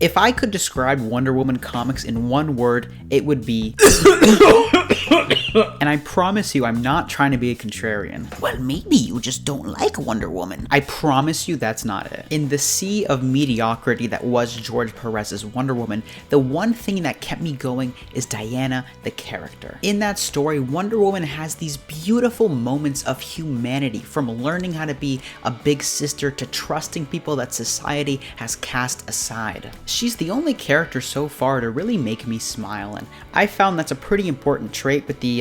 If I could describe Wonder Woman comics in one word, it would be and I promise you, I'm not trying to be a contrarian. Well, maybe you just don't like Wonder Woman. I promise you that's not it. In the sea of mediocrity that was George Perez's Wonder Woman, the one thing that kept me going is Diana, the character. In that story, Wonder Woman has these beautiful moments of humanity, from learning how to be a big sister to trusting people that society has cast aside. She's the only character so far to really make me smile, and I found that's a pretty important trait with the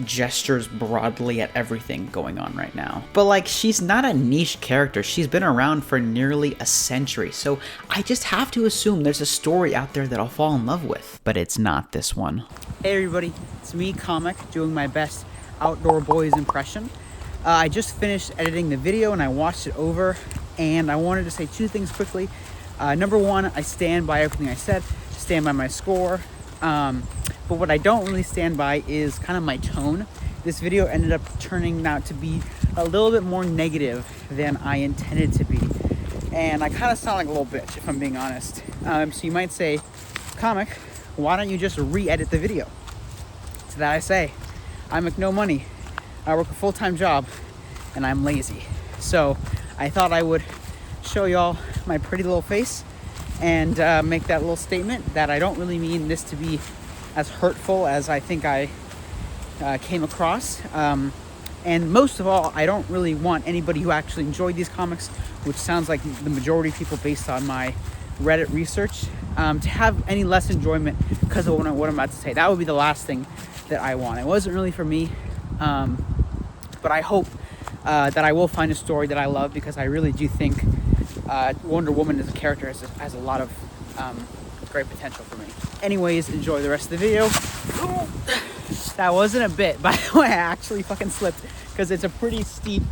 gestures broadly at everything going on right now. But like, she's not a niche character. She's been around for nearly a century, so I just have to assume there's a story out there that I'll fall in love with. But it's not this one. Hey everybody, it's me, Comic, doing my best Outdoor Boys impression. I just finished editing the video and I watched it over, and I wanted to say two things quickly. Number one, I stand by everything I said, stand by my score. But what I don't really stand by is kind of my tone. This video ended up turning out to be a little bit more negative than I intended to be. And I kind of sound like a little bitch, if I'm being honest. So you might say, Comic, why don't you just re-edit the video? To that I say, I make no money. I work a full-time job and I'm lazy. So I thought I would show y'all my pretty little face and make that little statement that I don't really mean this to be as hurtful as I think I came across. And most of all, I don't really want anybody who actually enjoyed these comics, which sounds like the majority of people based on my Reddit research, to have any less enjoyment because of what I'm about to say. That would be the last thing that I want. It wasn't really for me, but I hope that I will find a story that I love, because I really do think Wonder Woman as a character has a lot of great potential for me. Anyways, enjoy the rest of the video. That wasn't a bit, by the way. I actually fucking slipped because it's a pretty steep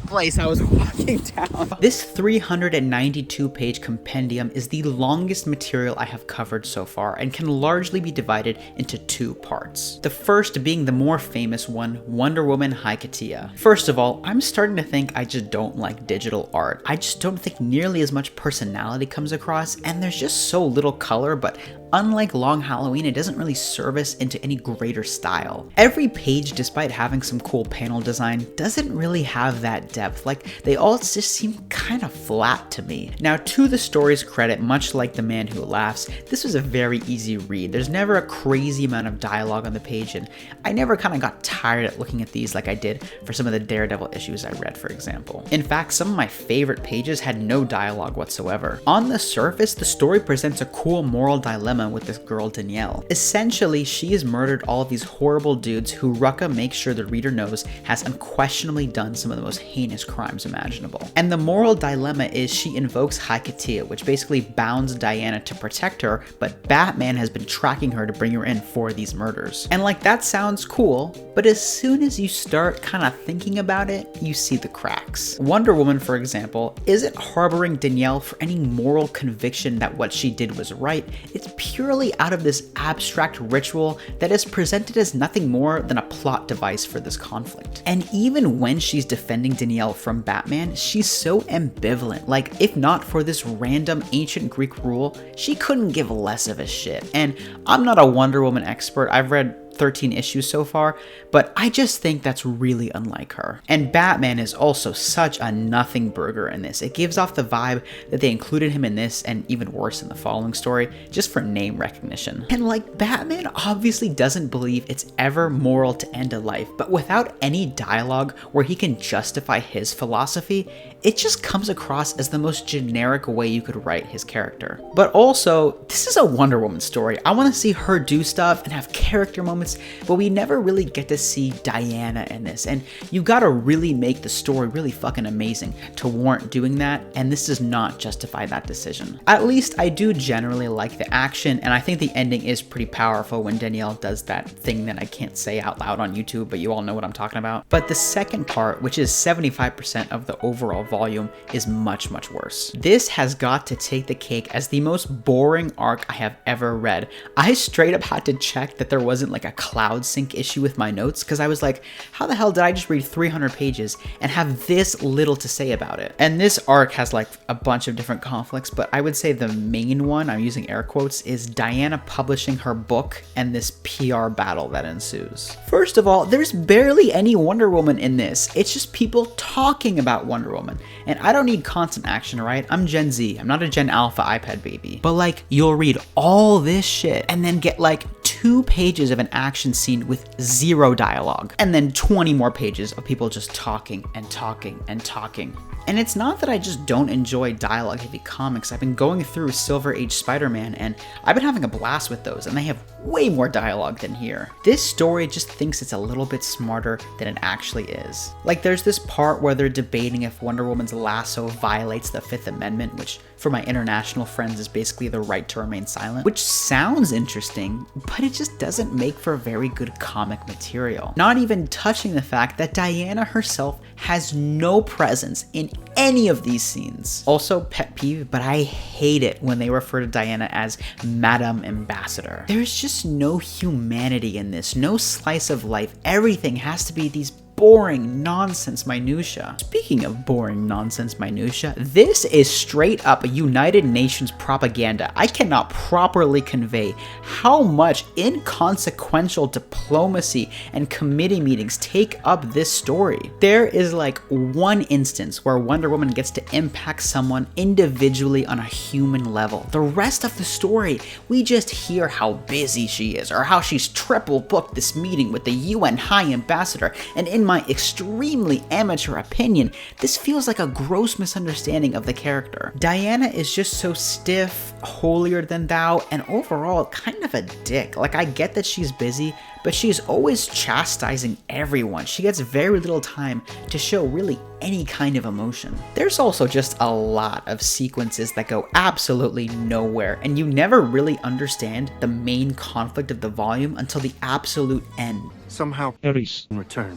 place I was walking down. This 392-page compendium is the longest material I have covered so far and can largely be divided into two parts. The first being the more famous one, Wonder Woman Hiketeia. First of all, I'm starting to think I just don't like digital art. I just don't think nearly as much personality comes across, and there's just so little color, but unlike Long Halloween, it doesn't really service into any greater style. Every page, despite having some cool panel design, doesn't really have that depth. Like, they all just seem kind of flat to me. Now, to the story's credit, much like The Man Who Laughs, this was a very easy read. There's never a crazy amount of dialogue on the page, and I never kind of got tired at looking at these like I did for some of the Daredevil issues I read, for example. In fact, some of my favorite pages had no dialogue whatsoever. On the surface, the story presents a cool moral dilemma with this girl Danielle. Essentially, she has murdered all of these horrible dudes who Rucka makes sure the reader knows has unquestionably done some of the most heinous crimes imaginable. And the moral dilemma is she invokes Hiketeia, which basically bounds Diana to protect her, but Batman has been tracking her to bring her in for these murders. And like, that sounds cool, but as soon as you start kind of thinking about it, you see the cracks. Wonder Woman, for example, isn't harboring Danielle for any moral conviction that what she did was right. It's purely out of this abstract ritual that is presented as nothing more than a plot device for this conflict. And even when she's defending Danielle from Batman, she's so ambivalent. Like, if not for this random ancient Greek rule, she couldn't give less of a shit. And I'm not a Wonder Woman expert. I've read 13 issues so far, but I just think that's really unlike her. And Batman is also such a nothing burger in this. It gives off the vibe that they included him in this, and even worse in the following story, just for name recognition. And like, Batman obviously doesn't believe it's ever moral to end a life, but without any dialogue where he can justify his philosophy, it just comes across as the most generic way you could write his character. But also, this is a Wonder Woman story. I want to see her do stuff and have character moments, but we never really get to see Diana in this, and you gotta really make the story really fucking amazing to warrant doing that, and this does not justify that decision. At least I do generally like the action, and I think the ending is pretty powerful when Danielle does that thing that I can't say out loud on YouTube, but you all know what I'm talking about. But the second part, which is 75% of the overall volume, volume is much, much worse. This has got to take the cake as the most boring arc I have ever read. I straight up had to check that there wasn't like a cloud sync issue with my notes, because I was like, how the hell did I just read 300 pages and have this little to say about it? And this arc has like a bunch of different conflicts, but I would say the main one, I'm using air quotes, is Diana publishing her book and this PR battle that ensues. First of all, there's barely any Wonder Woman in this. It's just people talking about Wonder Woman. And I don't need constant action, right? I'm Gen Z. I'm not a Gen Alpha iPad baby. But like, you'll read all this shit and then get like 2 pages of an action scene with 0 dialogue, and then 20 more pages of people just talking and talking and talking. And it's not that I just don't enjoy dialogue-heavy comics. I've been going through Silver Age Spider-Man, and I've been having a blast with those, and they have way more dialogue than here. This story just thinks it's a little bit smarter than it actually is. Like, there's this part where they're debating if Wonder Woman's lasso violates the 5th Amendment, which for my international friends is basically the right to remain silent, which sounds interesting, but it just doesn't make for very good comic material. Not even touching the fact that Diana herself has no presence in any of these scenes. Also, pet peeve, but I hate it when they refer to Diana as Madam Ambassador. There's just no humanity in this, no slice of life. Everything has to be these boring nonsense minutia. Speaking of boring nonsense minutia, this is straight up United Nations propaganda. I cannot properly convey how much inconsequential diplomacy and committee meetings take up this story. There is like one instance where Wonder Woman gets to impact someone individually on a human level. The rest of the story, we just hear how busy she is, or how she's triple booked this meeting with the UN High Ambassador, and in my extremely amateur opinion, this feels like a gross misunderstanding of the character. Diana is just so stiff, holier than thou, and overall kind of a dick. Like, I get that she's busy, but she's always chastising everyone. She gets very little time to show really any kind of emotion. There's also just a lot of sequences that go absolutely nowhere, and you never really understand the main conflict of the volume until the absolute end. Somehow, Ares in return.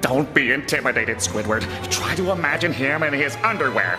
Don't be intimidated, Squidward. Try to imagine him in his underwear.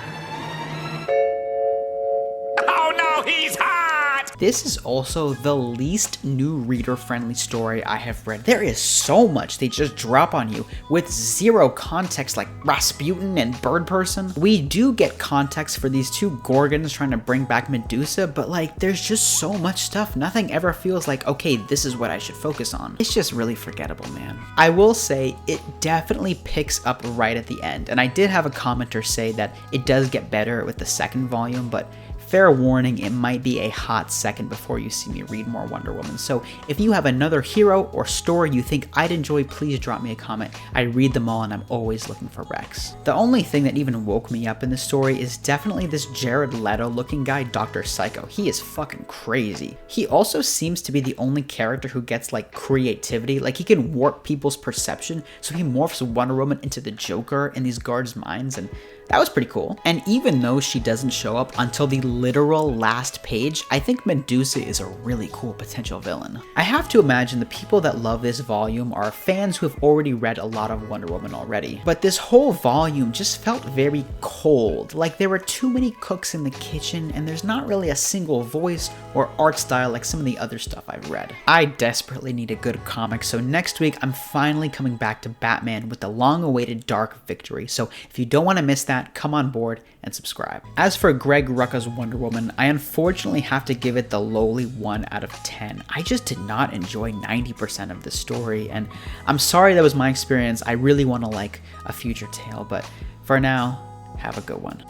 Oh no, he's hot! This is also the least new reader-friendly story I have read. There is so much they just drop on you with 0 context, like Rasputin and Bird Person. We do get context for these 2 Gorgons trying to bring back Medusa, but like, there's just so much stuff. Nothing ever feels like, okay, this is what I should focus on. It's just really forgettable, man. I will say it definitely picks up right at the end, and I did have a commenter say that it does get better with the 2nd volume, but fair warning, it might be a hot second before you see me read more Wonder Woman. So if you have another hero or story you think I'd enjoy, please drop me a comment. I read them all and I'm always looking for Rex. The only thing that even woke me up in this story is definitely this Jared Leto looking guy, Dr. Psycho. He is fucking crazy. He also seems to be the only character who gets like creativity. Like, he can warp people's perception, so he morphs Wonder Woman into the Joker in these guards' minds, and that was pretty cool. And even though she doesn't show up until the literal last page, I think Medusa is a really cool potential villain. I have to imagine the people that love this volume are fans who have already read a lot of Wonder Woman already. But this whole volume just felt very cold. Like, there were too many cooks in the kitchen, and there's not really a single voice or art style like some of the other stuff I've read. I desperately need a good comic, so next week I'm finally coming back to Batman with the long-awaited Dark Victory. So if you don't want to miss that, come on board and subscribe. As for Greg Rucka's Wonder Woman, I unfortunately have to give it the lowly 1 out of 10. I just did not enjoy 90% of the story, and I'm sorry that was my experience. I really want to like a future tale, but for now, have a good one.